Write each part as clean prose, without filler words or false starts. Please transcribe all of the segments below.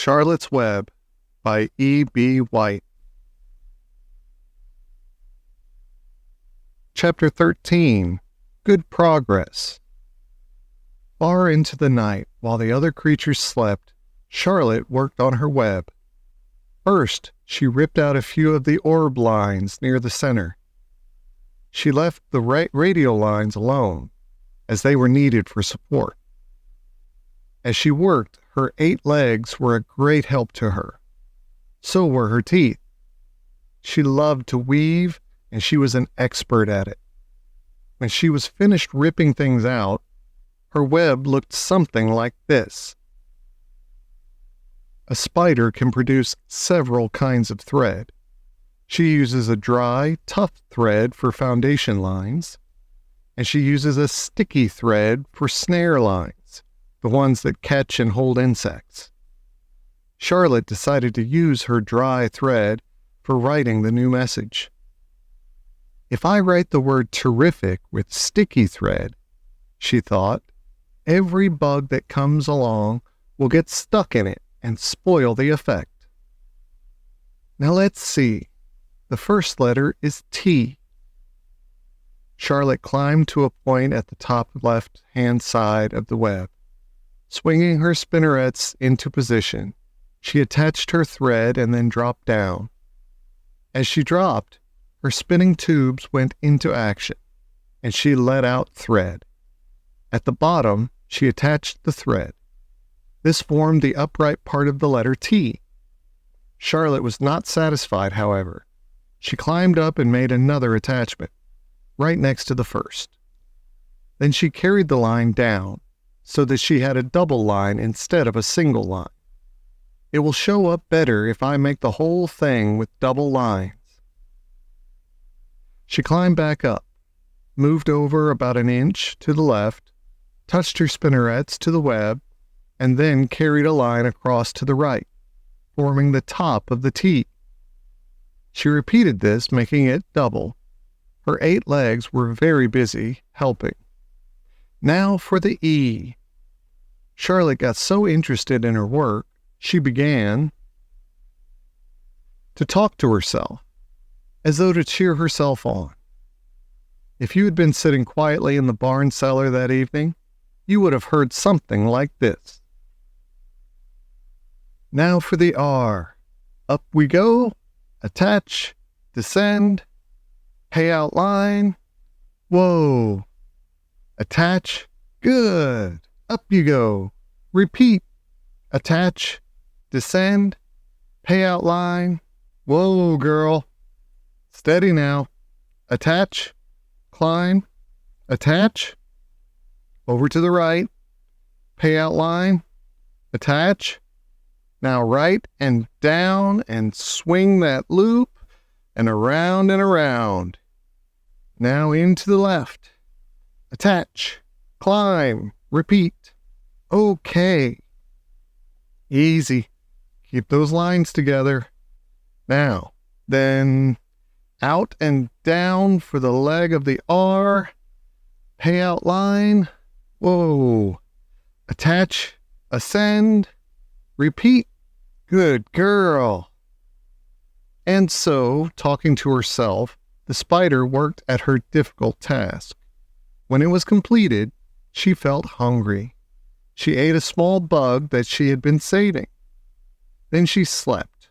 Charlotte's Web by E.B. White. Chapter 13. Good Progress. Far into the night, while the other creatures slept, Charlotte worked on her web. First, she ripped out a few of the orb lines near the center. She left the radial lines alone, as they were needed for support. As she worked, her 8 legs were a great help to her. So were her teeth. She loved to weave, and she was an expert at it. When she was finished ripping things out, her web looked something like this. A spider can produce several kinds of thread. She uses a dry, tough thread for foundation lines, and she uses a sticky thread for snare lines, the ones that catch and hold insects. Charlotte decided to use her dry thread for writing the new message. If I write the word terrific with sticky thread, she thought, every bug that comes along will get stuck in it and spoil the effect. Now let's see. The first letter is T. Charlotte climbed to a point at the top left-hand side of the web. Swinging her spinnerets into position, she attached her thread and then dropped down. As she dropped, her spinning tubes went into action, and she let out thread. At the bottom, she attached the thread. This formed the upright part of the letter T. Charlotte was not satisfied, however. She climbed up and made another attachment, right next to the first. Then she carried the line down, so that she had a double line instead of a single line. It will show up better if I make the whole thing with double lines. She climbed back up, moved over about an inch to the left, touched her spinnerets to the web, and then carried a line across to the right, forming the top of the T. She repeated this, making it double. Her 8 legs were very busy helping. Now for the E. Charlotte got so interested in her work, she began to talk to herself, as though to cheer herself on. If you had been sitting quietly in the barn cellar that evening, you would have heard something like this. Now for the R. Up we go, attach, descend, pay out line, whoa, attach, good, up you go, repeat, attach, descend, pay out line, whoa girl, steady now, attach, climb, attach, over to the right, pay out line, attach, now right and down and swing that loop and around and around. Now into the left, attach, climb, repeat. Okay. Easy. Keep those lines together. Now, then out and down for the leg of the R. Pay out line. Whoa. Attach, ascend, repeat. Good girl. And so, talking to herself, the spider worked at her difficult task. When it was completed, she felt hungry. She ate a small bug that she had been saving. Then she slept.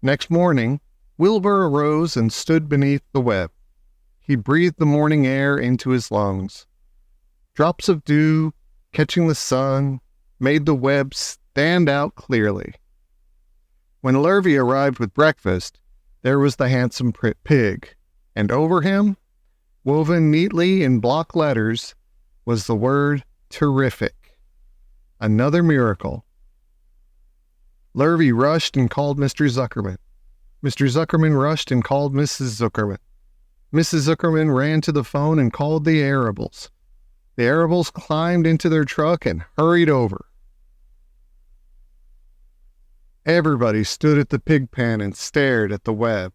Next morning, Wilbur arose and stood beneath the web. He breathed the morning air into his lungs. Drops of dew, catching the sun, made the web stand out clearly. When Lurvy arrived with breakfast, there was the handsome pig, and over him, woven neatly in block letters, was the word terrific. Another miracle. Lurvy rushed and called Mr. Zuckerman. Mr. Zuckerman rushed and called Mrs. Zuckerman. Mrs. Zuckerman ran to the phone and called the Arables. The Arables climbed into their truck and hurried over. Everybody stood at the pig pen and stared at the web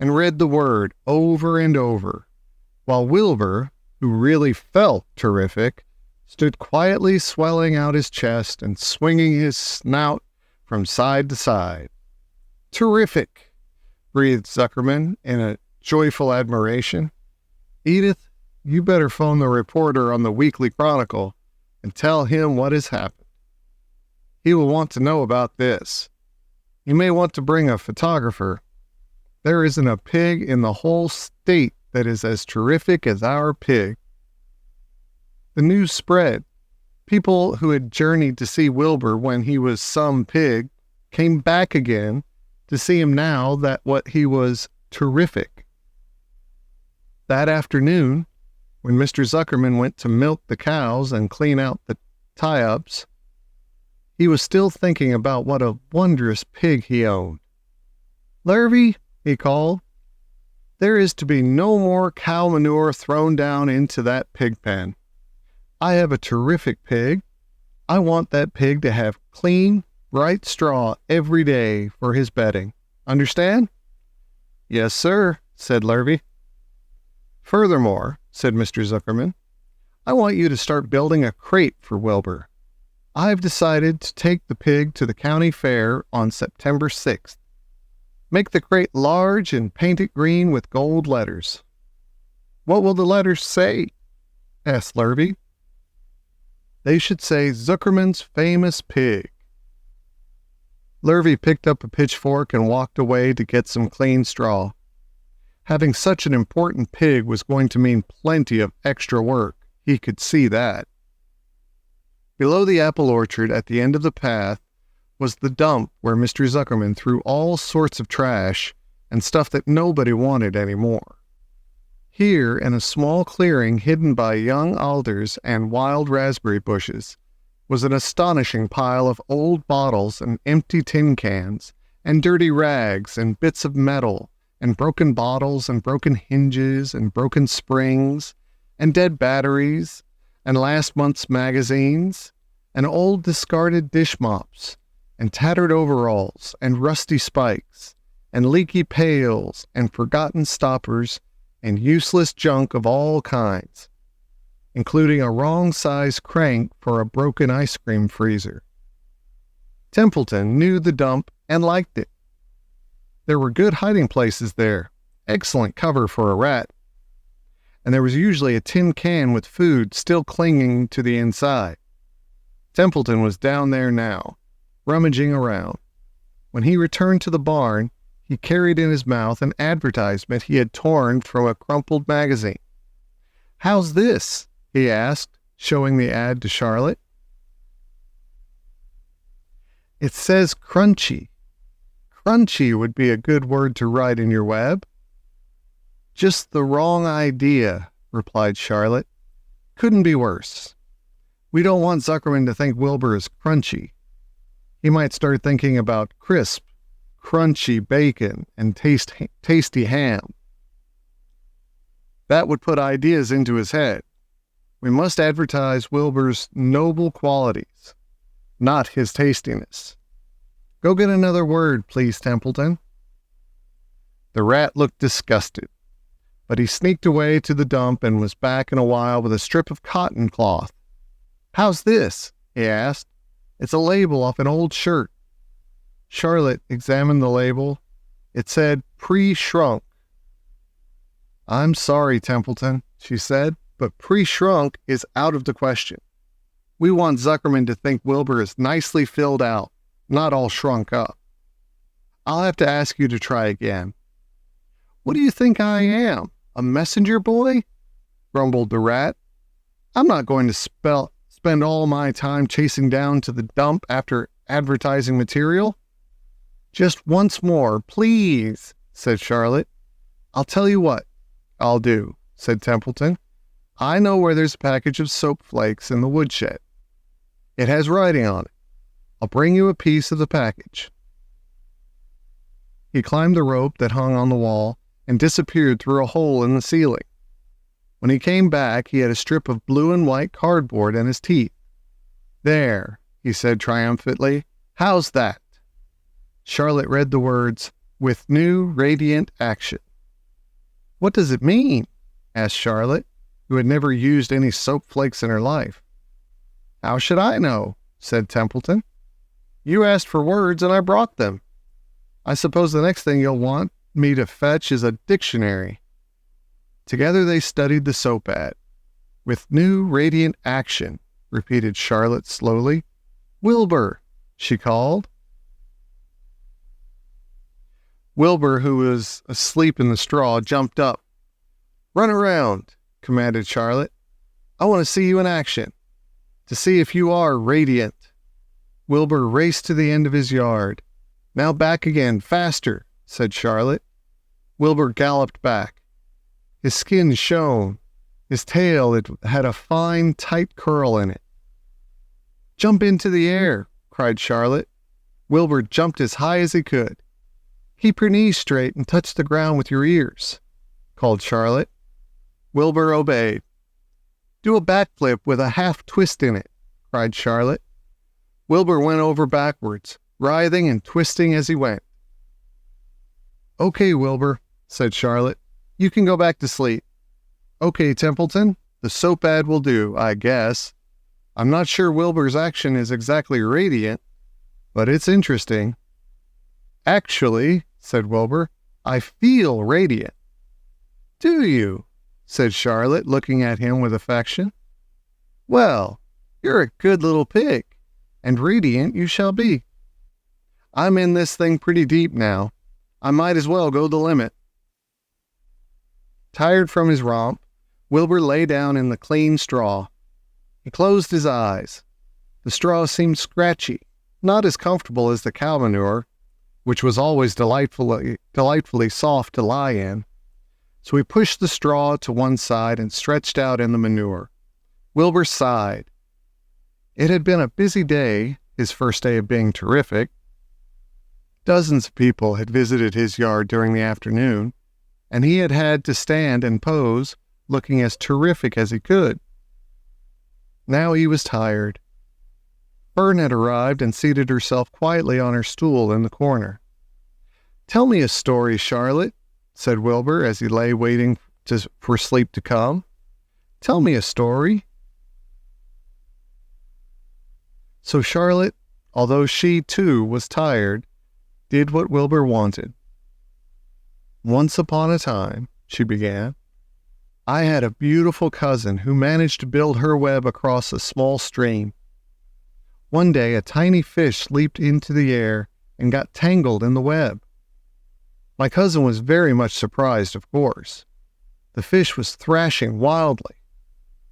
and read the word over and over, while Wilbur, who really felt terrific, stood quietly swelling out his chest and swinging his snout from side to side. "Terrific," breathed Zuckerman in a joyful admiration. "Edith, you better phone the reporter on the Weekly Chronicle and tell him what has happened. He will want to know about this. You may want to bring a photographer. There isn't a pig in the whole state that is as terrific as our pig." The news spread. People who had journeyed to see Wilbur when he was some pig came back again to see him now that what he was terrific. That afternoon, when Mr. Zuckerman went to milk the cows and clean out the tie-ups, he was still thinking about what a wondrous pig he owned. "Lurvy," he called, "there is to be no more cow manure thrown down into that pig pen. I have a terrific pig. I want that pig to have clean, bright straw every day for his bedding. Understand?" "Yes, sir," said Lurvy. "Furthermore," said Mr. Zuckerman, "I want you to start building a crate for Wilbur. I've decided to take the pig to the county fair on September 6th. Make the crate large and paint it green with gold letters." "What will the letters say?" asked Lurvy. "They should say Zuckerman's famous pig." Lurvy picked up a pitchfork and walked away to get some clean straw. Having such an important pig was going to mean plenty of extra work. He could see that. Below the apple orchard at the end of the path was the dump where Mr. Zuckerman threw all sorts of trash and stuff that nobody wanted anymore. Here, in a small clearing hidden by young alders and wild raspberry bushes, was an astonishing pile of old bottles and empty tin cans, and dirty rags and bits of metal, and broken bottles and broken hinges and broken springs, and dead batteries, and last month's magazines, and old discarded dish mops, and tattered overalls, and rusty spikes, and leaky pails, and forgotten stoppers, and useless junk of all kinds, including a wrong-size crank for a broken ice cream freezer. Templeton knew the dump and liked it. There were good hiding places there, excellent cover for a rat, and there was usually a tin can with food still clinging to the inside. Templeton was down there now, rummaging around. When he returned to the barn, he carried in his mouth an advertisement he had torn from a crumpled magazine. "How's this?" he asked, showing the ad to Charlotte. "It says crunchy. Crunchy would be a good word to write in your web." "Just the wrong idea," replied Charlotte. "Couldn't be worse. We don't want Zuckerman to think Wilbur is crunchy. He might start thinking about crisp, crunchy bacon and tasty ham. That would put ideas into his head. We must advertise Wilbur's noble qualities, not his tastiness. Go get another word, please, Templeton." The rat looked disgusted, but he sneaked away to the dump and was back in a while with a strip of cotton cloth. "How's this?" he asked. "It's a label off an old shirt." Charlotte examined the label. It said, "Pre-shrunk." "I'm sorry, Templeton," she said, "but pre-shrunk is out of the question. We want Zuckerman to think Wilbur is nicely filled out, not all shrunk up. I'll have to ask you to try again." "What do you think I am, a messenger boy?" grumbled the rat. "I'm not going to spend all my time chasing down to the dump after advertising material." "Just once more, please," said Charlotte. "I'll tell you what I'll do," said Templeton. "I know where there's a package of soap flakes in the woodshed. It has writing on it. I'll bring you a piece of the package." He climbed the rope that hung on the wall and disappeared through a hole in the ceiling. When he came back, he had a strip of blue and white cardboard in his teeth. "There," he said triumphantly. "How's that?" Charlotte read the words, "With new radiant action." "What does it mean?" asked Charlotte, who had never used any soap flakes in her life. "How should I know?" said Templeton. You asked for words and I brought them. I suppose the next thing you'll want me to fetch is a dictionary." Together they studied the soap ad. "With new radiant action," repeated Charlotte slowly. "Wilbur," she called. Wilbur, who was asleep in the straw, jumped up. "Run around," commanded Charlotte. "I want to see you in action, to see if you are radiant." Wilbur raced to the end of his yard. "Now back again, faster," said Charlotte. Wilbur galloped back. His skin shone. His tail had a fine, tight curl in it. "Jump into the air," cried Charlotte. Wilbur jumped as high as he could. "Keep your knees straight and touch the ground with your ears," called Charlotte. Wilbur obeyed. "Do a backflip with a half twist in it," cried Charlotte. Wilbur went over backwards, writhing and twisting as he went. "Okay, Wilbur," said Charlotte. "You can go back to sleep." "Okay, Templeton, the soap ad will do, I guess. I'm not sure Wilbur's action is exactly radiant, but it's interesting." "Actually," said Wilbur, "I feel radiant." "Do you?" said Charlotte, looking at him with affection. "Well, you're a good little pig, and radiant you shall be. I'm in this thing pretty deep now. I might as well go the limit." Tired from his romp, Wilbur lay down in the clean straw. He closed his eyes. The straw seemed scratchy, not as comfortable as the cow manure, which was always delightfully soft to lie in. So he pushed the straw to one side and stretched out in the manure. Wilbur sighed. It had been a busy day, his first day of being terrific. Dozens of people had visited his yard during the afternoon, and he had had to stand and pose, looking as terrific as he could. Now he was tired. Fern had arrived and seated herself quietly on her stool in the corner. "Tell me a story, Charlotte," said Wilbur as he lay waiting for sleep to come. "Tell me a story." So Charlotte, although she too was tired, did what Wilbur wanted. "Once upon a time," she began, "I had a beautiful cousin who managed to build her web across a small stream. One day a tiny fish leaped into the air and got tangled in the web. My cousin was very much surprised, of course. The fish was thrashing wildly.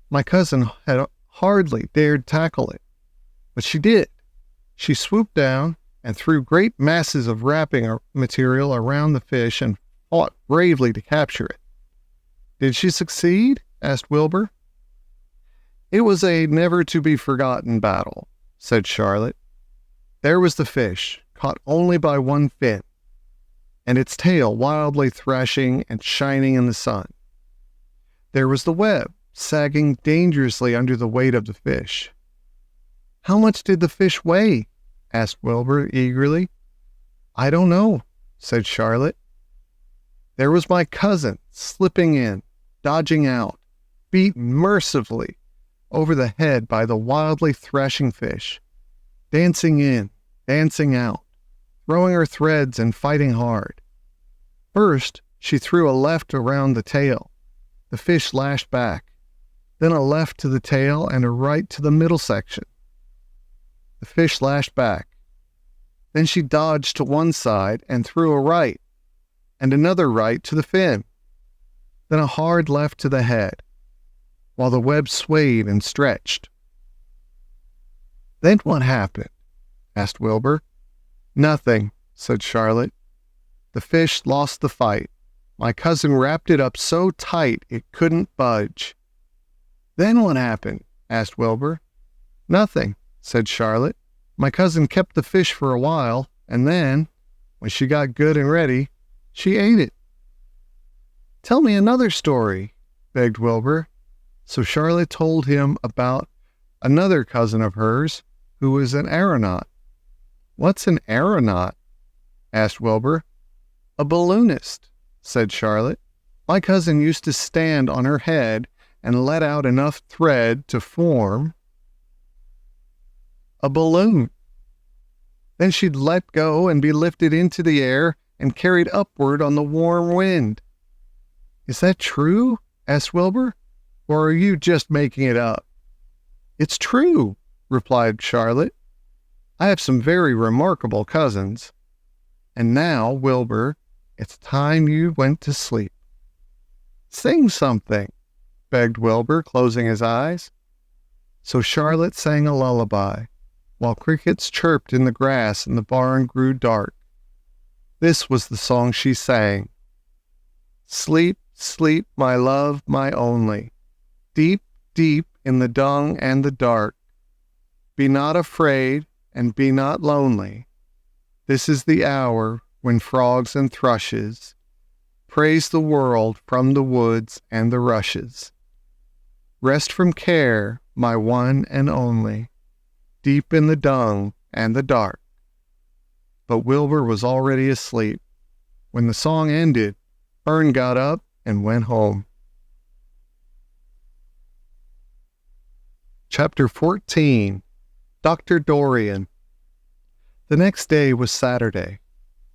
My cousin had hardly dared tackle it, but she did. She swooped down and threw great masses of wrapping material around the fish and fought bravely to capture it." "Did she succeed?" asked Wilbur. "It was a never-to-be-forgotten battle," said Charlotte. "There was the fish, caught only by one fin, and its tail wildly thrashing and shining in the sun. There was the web, sagging dangerously under the weight of the fish." "How much did the fish weigh?" asked Wilbur eagerly. "I don't know," said Charlotte. "There was my cousin, slipping in, dodging out, beaten mercifully over the head by the wildly thrashing fish, dancing in, dancing out, throwing her threads and fighting hard. First, she threw a left around the tail. The fish lashed back, then a left to the tail and a right to the middle section. The fish lashed back. Then she dodged to one side and threw a right, and another right to the fin, then a hard left to the head, while the web swayed and stretched." "Then what happened?" asked Wilbur. "Nothing," said Charlotte. "The fish lost the fight. My cousin wrapped it up so tight it couldn't budge." "Then what happened?" asked Wilbur. "Nothing," said Charlotte. "My cousin kept the fish for a while, and then, when she got good and ready, she ate it." "Tell me another story," begged Wilbur. So Charlotte told him about another cousin of hers who was an aeronaut. "What's an aeronaut?" asked Wilbur. "A balloonist," said Charlotte. "My cousin used to stand on her head and let out enough thread to form a balloon." Then she'd let go and be lifted into the air and carried upward on the warm wind. Is that true? Asked Wilbur. Or are you just making it up? It's true, replied Charlotte. I have some very remarkable cousins. And now, Wilbur, it's time you went to sleep. Sing something, begged Wilbur, closing his eyes. So Charlotte sang a lullaby, while crickets chirped in the grass and the barn grew dark. This was the song she sang. Sleep, sleep, my love, my only, deep, deep in the dung and the dark. Be not afraid and be not lonely. This is the hour when frogs and thrushes praise the world from the woods and the rushes. Rest from care, my one and only, deep in the dung and the dark. But Wilbur was already asleep. When the song ended, Fern got up and went home. Chapter 14. Dr. Dorian. The next day was Saturday.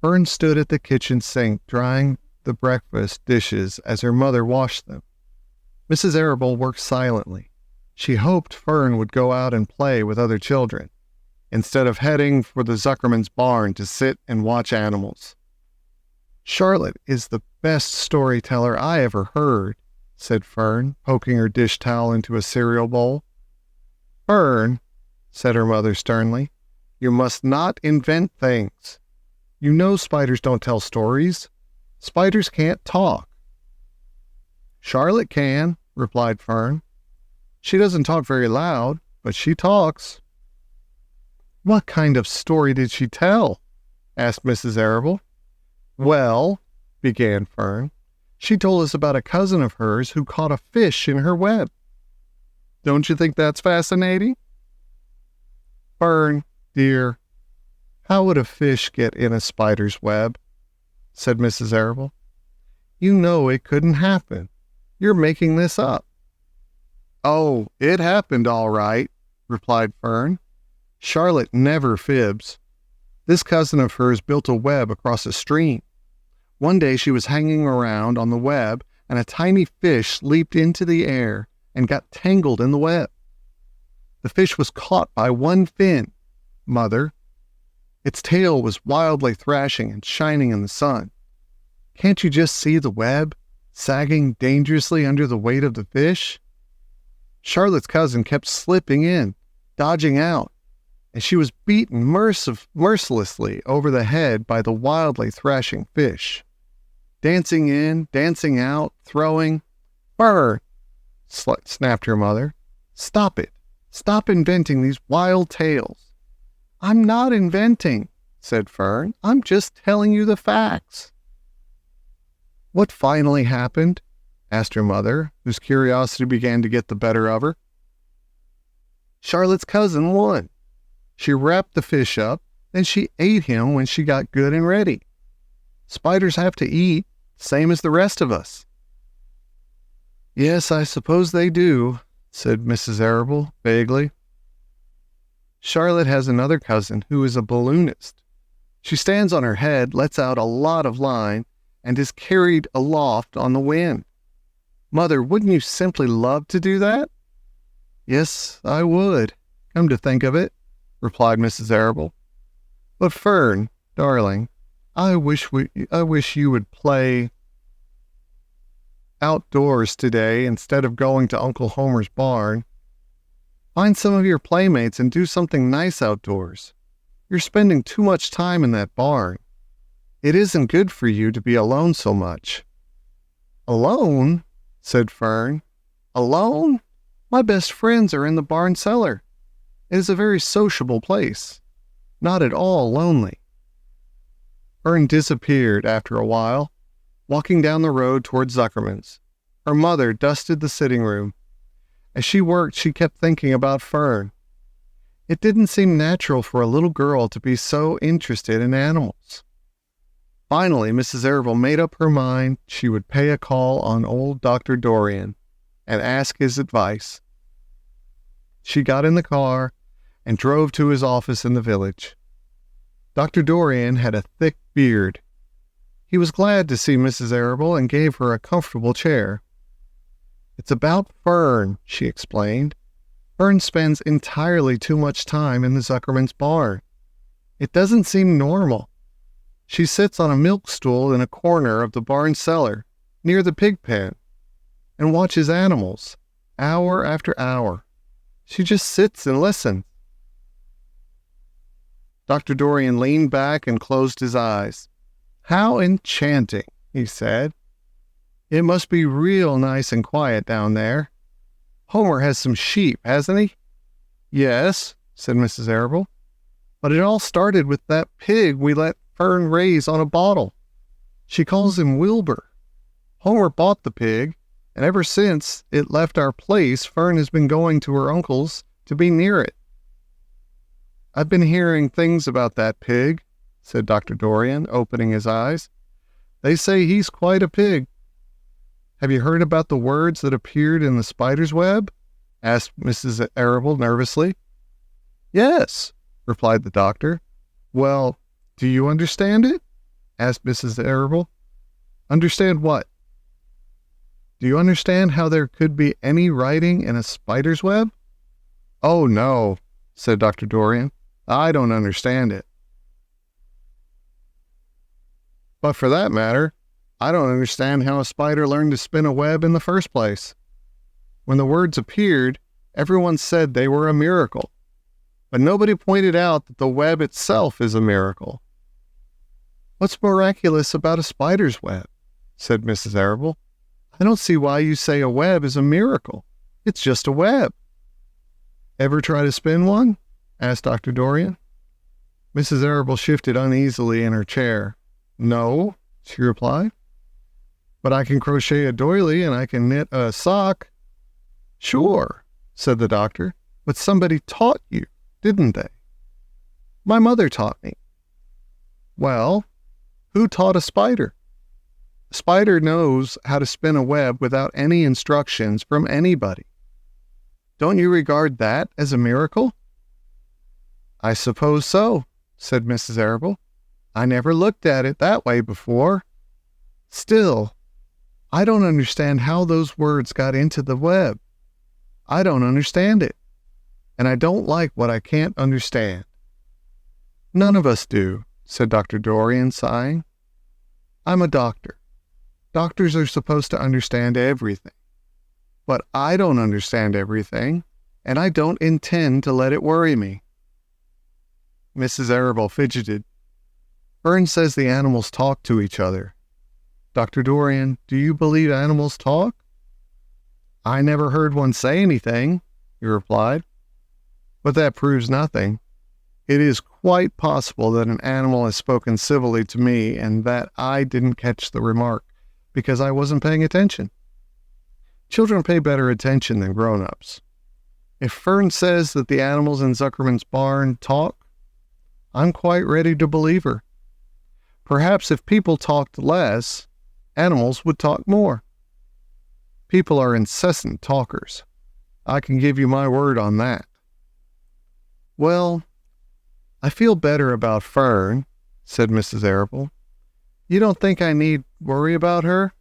Fern stood at the kitchen sink drying the breakfast dishes as her mother washed them. Mrs. Arable worked silently. She hoped Fern would go out and play with other children, instead of heading for the Zuckerman's barn to sit and watch animals. Charlotte is the best storyteller I ever heard, said Fern, poking her dish towel into a cereal bowl. Fern, said her mother sternly, you must not invent things. You know spiders don't tell stories. Spiders can't talk. Charlotte can, replied Fern. She doesn't talk very loud, but she talks. What kind of story did she tell? Asked Mrs. Arable. Well, began Fern, she told us about a cousin of hers who caught a fish in her web. Don't you think that's fascinating? Fern, dear, how would a fish get in a spider's web? Said Mrs. Arable. You know it couldn't happen. You're making this up. Oh, it happened all right, replied Fern. Charlotte never fibs. This cousin of hers built a web across a stream. One day she was hanging around on the web, and a tiny fish leaped into the air and got tangled in the web. The fish was caught by one fin, Mother. Its tail was wildly thrashing and shining in the sun. Can't you just see the web, sagging dangerously under the weight of the fish? Charlotte's cousin kept slipping in, dodging out, and she was beaten mercilessly over the head by the wildly thrashing fish. Dancing in, dancing out, throwing. Fern, snapped her mother. Stop it. Stop inventing these wild tales. I'm not inventing, said Fern. I'm just telling you the facts. What finally happened? Asked her mother, whose curiosity began to get the better of her. Charlotte's cousin won. She wrapped the fish up, then she ate him when she got good and ready. Spiders have to eat, same as the rest of us. Yes, I suppose they do, said Mrs. Arable vaguely. Charlotte has another cousin who is a balloonist. She stands on her head, lets out a lot of line, and is carried aloft on the wind. Mother, wouldn't you simply love to do that? Yes, I would, come to think of it, replied Mrs. Arable. But Fern, darling, I wish you would play outdoors today instead of going to Uncle Homer's barn. Find some of your playmates and do something nice outdoors. You're spending too much time in that barn. It isn't good for you to be alone so much. Alone? Said Fern. Alone? My best friends are in the barn cellar. It is a very sociable place, not at all lonely. Fern disappeared after a while, walking down the road toward Zuckerman's. Her mother dusted the sitting room. As she worked, she kept thinking about Fern. It didn't seem natural for a little girl to be so interested in animals. Finally, Mrs. Arable made up her mind she would pay a call on old Dr. Dorian and ask his advice. She got in the car and drove to his office in the village. Dr. Dorian had a thick beard. He was glad to see Mrs. Arable and gave her a comfortable chair. "It's about Fern," she explained. "Fern spends entirely too much time in the Zuckerman's barn. It doesn't seem normal. She sits on a milk stool in a corner of the barn cellar, near the pig pen, and watches animals, hour after hour. She just sits and listens." Dr. Dorian leaned back and closed his eyes. "How enchanting," he said. "It must be real nice and quiet down there. Homer has some sheep, hasn't he?" "Yes," said Mrs. Arable. "But it all started with that pig we let Fern raise on a bottle. She calls him Wilbur. Homer bought the pig, and ever since it left our place, Fern has been going to her uncle's to be near it." "I've been hearing things about that pig," said Dr. Dorian, opening his eyes. "They say he's quite a pig." "Have you heard about the words that appeared in the spider's web?" asked Mrs. Arable nervously. "Yes," replied the doctor. "Well, do you understand it?" asked Mrs. Arable. "Understand what?" "Do you understand how there could be any writing in a spider's web?" "Oh, no," said Dr. Dorian. "I don't understand it. But for that matter, I don't understand how a spider learned to spin a web in the first place. When the words appeared, everyone said they were a miracle, but nobody pointed out that the web itself is a miracle." "What's miraculous about a spider's web?" said Mrs. Arable. "I don't see why you say a web is a miracle. It's just a web." "Ever try to spin one?" asked Dr. Dorian. Mrs. Arable shifted uneasily in her chair. "No," she replied. "But I can crochet a doily and I can knit a sock." "Sure," said the doctor, "but somebody taught you, didn't they?" "My mother taught me." "Well, who taught a spider?" "A spider knows how to spin a web without any instructions from anybody. Don't you regard that as a miracle?" "I suppose so," said Mrs. Arable. "I never looked at it that way before. Still, I don't understand how those words got into the web. I don't understand it, and I don't like what I can't understand." "None of us do," said Dr. Dorian, sighing. "I'm a doctor. Doctors are supposed to understand everything. But I don't understand everything, and I don't intend to let it worry me." Mrs. Arable fidgeted. "Fern says the animals talk to each other. Dr. Dorian, do you believe animals talk?" "I never heard one say anything," he replied. "But that proves nothing. It is quite possible that an animal has spoken civilly to me and that I didn't catch the remark because I wasn't paying attention. Children pay better attention than grown-ups. If Fern says that the animals in Zuckerman's barn talk, I'm quite ready to believe her. Perhaps if people talked less, animals would talk more. People are incessant talkers. I can give you my word on that." "Well, I feel better about Fern," said Mrs. Arable. "You don't think I need worry about her?"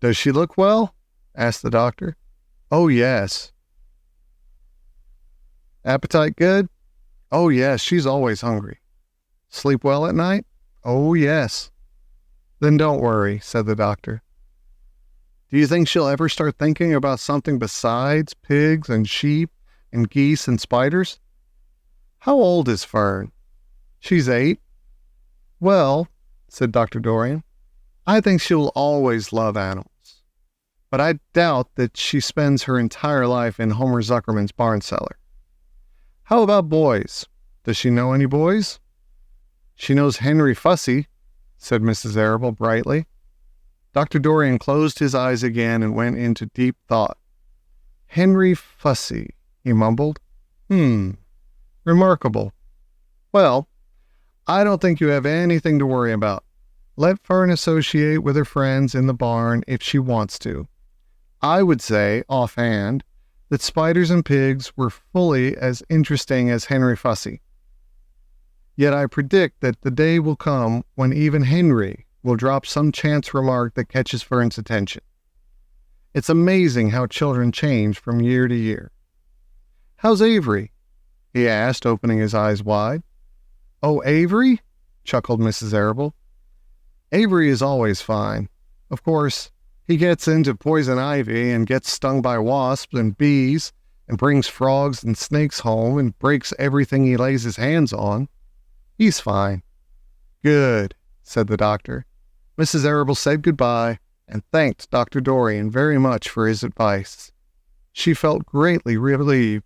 "Does she look well?" asked the doctor. "Oh, yes." "Appetite good?" "Oh, yes, she's always hungry." "Sleep well at night?" "Oh, yes." "Then don't worry," said the doctor. "Do you think she'll ever start thinking about something besides pigs and sheep and geese and spiders?" "How old is Fern?" "She's 8. "Well," said Dr. Dorian, "I think she'll always love animals. But I doubt that she spends her entire life in Homer Zuckerman's barn cellar. How about boys? Does she know any boys?" "She knows Henry Fussy," said Mrs. Arable brightly. Dr. Dorian closed his eyes again and went into deep thought. "Henry Fussy," he mumbled. Remarkable. Well, I don't think you have anything to worry about. Let Fern associate with her friends in the barn if she wants to. I would say, offhand, that spiders and pigs were fully as interesting as Henry Fussy. Yet I predict that the day will come when even Henry will drop some chance remark that catches Fern's attention. It's amazing how children change from year to year. "How's Avery?" he asked, opening his eyes wide. "Oh, Avery?" chuckled Mrs. Arable. "Avery is always fine. Of course, he gets into poison ivy and gets stung by wasps and bees and brings frogs and snakes home and breaks everything he lays his hands on. He's fine." "Good," said the doctor. Mrs. Arable said goodbye and thanked Dr. Dorian very much for his advice. She felt greatly relieved